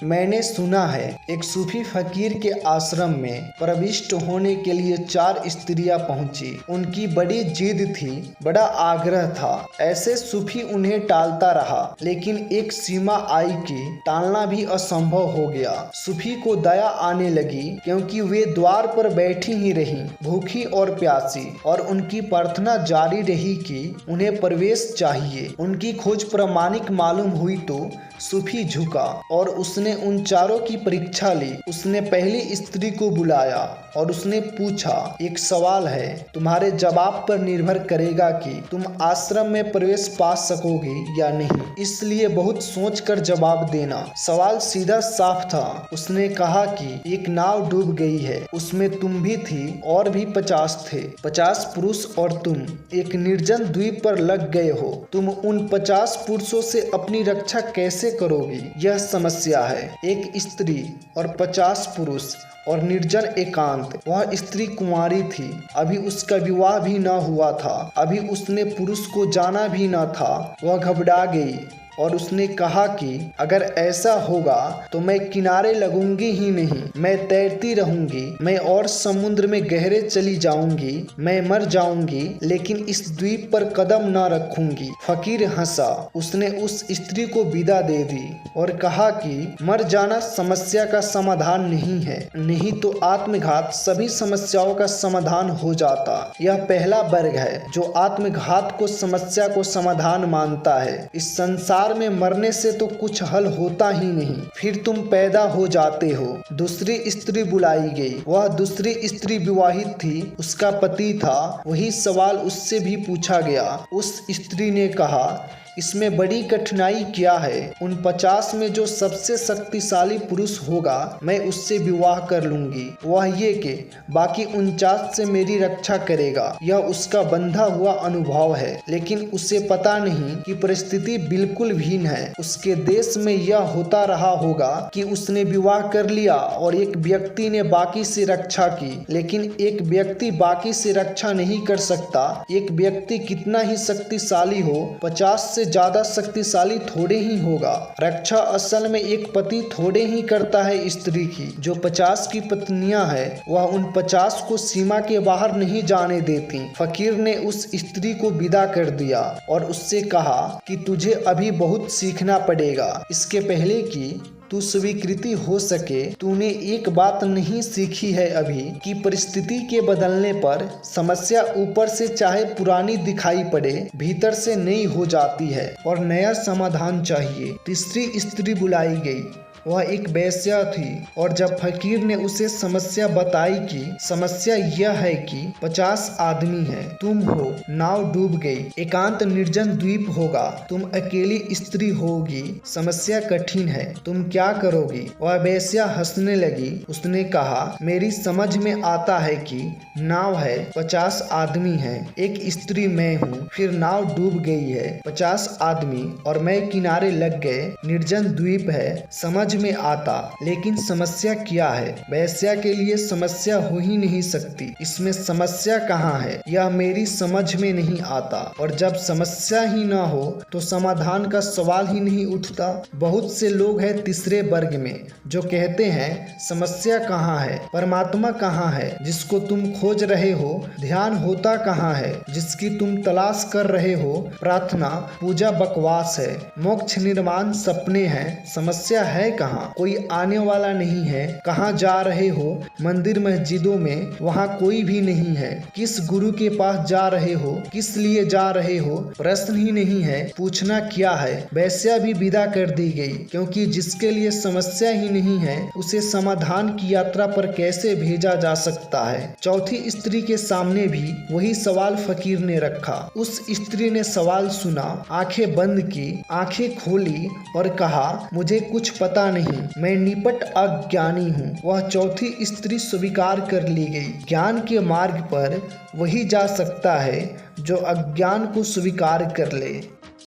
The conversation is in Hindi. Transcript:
मैंने सुना है एक सूफी फकीर के आश्रम में प्रविष्ट होने के लिए 4 स्त्रियां पहुंची। उनकी बड़ी जिद थी, बड़ा आग्रह था। ऐसे सूफी उन्हें टालता रहा, लेकिन एक सीमा आई कि टालना भी असंभव हो गया। सूफी को दया आने लगी, क्योंकि वे द्वार पर बैठी ही रहीं, भूखी और प्यासी, और उनकी प्रार्थना जारी रही कि उन्हें प्रवेश चाहिए। उनकी खोज प्रामाणिक मालूम हुई तो सूफी झुका और उसने उन 4 की परीक्षा ली। उसने पहली स्त्री को बुलाया और उसने पूछा, एक सवाल है, तुम्हारे जवाब पर निर्भर करेगा कि तुम आश्रम में प्रवेश पा सकोगे या नहीं, इसलिए बहुत सोचकर जवाब देना। सवाल सीधा साफ था। उसने कहा कि एक नाव डूब गई है, उसमें तुम भी थी और भी 50 थे, 50 पुरुष और तुम एक निर्जन द्वीप पर लग गए हो। तुम उन 50 पुरुषों से अपनी रक्षा कैसे करोगी? यह समस्या है। एक स्त्री और 50 पुरुष और निर्जन एकांत। वह स्त्री कुंवारी थी, अभी उसका विवाह भी न हुआ था, अभी उसने पुरुष को जाना भी न था। वह घबरा गई और उसने कहा कि अगर ऐसा होगा तो मैं किनारे लगूंगी ही नहीं, मैं तैरती रहूंगी, मैं और समुद्र में गहरे चली जाऊंगी, मैं मर जाऊंगी, लेकिन इस द्वीप पर कदम न रखूंगी। फकीर हंसा। उसने उस स्त्री को विदा दे दी और कहा कि मर जाना समस्या का समाधान नहीं है, नहीं तो आत्मघात सभी समस्याओं का समाधान हो जाता। यह पहला वर्ग है जो आत्मघात को समस्या को समाधान मानता है। इस संसार में मरने से तो कुछ हल होता ही नहीं, फिर तुम पैदा हो जाते हो। दूसरी स्त्री बुलाई गई। वह दूसरी स्त्री विवाहित थी, उसका पति था। वही सवाल उससे भी पूछा गया। उस स्त्री ने कहा, इसमें बड़ी कठिनाई क्या है? उन 50 में जो सबसे शक्तिशाली पुरुष होगा, मैं उससे विवाह कर लूंगी। वह ये कि बाकी 49 से मेरी रक्षा करेगा। यह उसका बंधा हुआ अनुभव है, लेकिन उसे पता नहीं कि परिस्थिति बिल्कुल भिन्न है। उसके देश में यह होता रहा होगा कि उसने विवाह कर लिया और एक व्यक्ति ने बाकी से रक्षा की, लेकिन एक व्यक्ति बाकी से रक्षा नहीं कर सकता। एक व्यक्ति कितना ही शक्तिशाली हो, 50 से ज्यादा शक्तिशाली थोड़े ही होगा। रक्षा असल में एक पति थोड़े ही करता है स्त्री की। जो 50 की पत्नियां हैं, वह उन 50 को सीमा के बाहर नहीं जाने देती। फकीर ने उस स्त्री को विदा कर दिया और उससे कहा कि तुझे अभी बहुत सीखना पड़ेगा। इसके पहले कि तू स्वीकृति हो सके, तूने एक बात नहीं सीखी है अभी कि परिस्थिति के बदलने पर समस्या ऊपर से चाहे पुरानी दिखाई पड़े, भीतर से नई हो जाती है और नया समाधान चाहिए। तीसरी स्त्री बुलाई गई। वह एक वेश्या थी और जब फकीर ने उसे समस्या बताई कि समस्या यह है कि 50 आदमी हैं, तुम हो, नाव डूब गई, एकांत निर्जन द्वीप होगा, तुम अकेली स्त्री होगी, समस्या कठिन है, तुम क्या करोगी? वह वेश्या हंसने लगी। उसने कहा, मेरी समझ में आता है कि नाव है, 50 आदमी हैं, एक स्त्री मैं हूँ, फिर नाव डूब गई है, 50 आदमी और मैं किनारे लग गए, निर्जन द्वीप है, समझ में आता। लेकिन समस्या क्या है? वेश्या के लिए समस्या हो ही नहीं सकती। इसमें समस्या कहाँ है, यह मेरी समझ में नहीं आता। और जब समस्या ही ना हो तो समाधान का सवाल ही नहीं उठता। बहुत से लोग हैं तीसरे वर्ग में जो कहते हैं, समस्या कहाँ है, परमात्मा कहाँ है जिसको तुम खोज रहे हो, ध्यान होता कहाँ है जिसकी तुम तलाश कर रहे हो, प्रार्थना पूजा बकवास है, मोक्ष निर्माण सपने हैं, समस्या है कहाँ? कोई आने वाला नहीं है। कहाँ जा रहे हो? मंदिर मस्जिदों में, वहाँ कोई भी नहीं है। किस गुरु के पास जा रहे हो? किस लिए जा रहे हो? प्रश्न ही नहीं है। पूछना क्या है? वैश्या भी विदा कर दी गई, क्योंकि जिसके लिए समस्या ही नहीं है, उसे समाधान की यात्रा पर कैसे भेजा जा सकता है? चौथी स्त्री के सामने भी वही सवाल फकीर ने रखा। उस स्त्री ने सवाल सुना, आंखें बंद की, आंखें खोली और कहा, मुझे कुछ पता नहीं, मैं निपट अज्ञानी हूँ। वह चौथी स्त्री स्वीकार कर ली गई। ज्ञान के मार्ग पर वही जा सकता है जो अज्ञान को स्वीकार कर ले।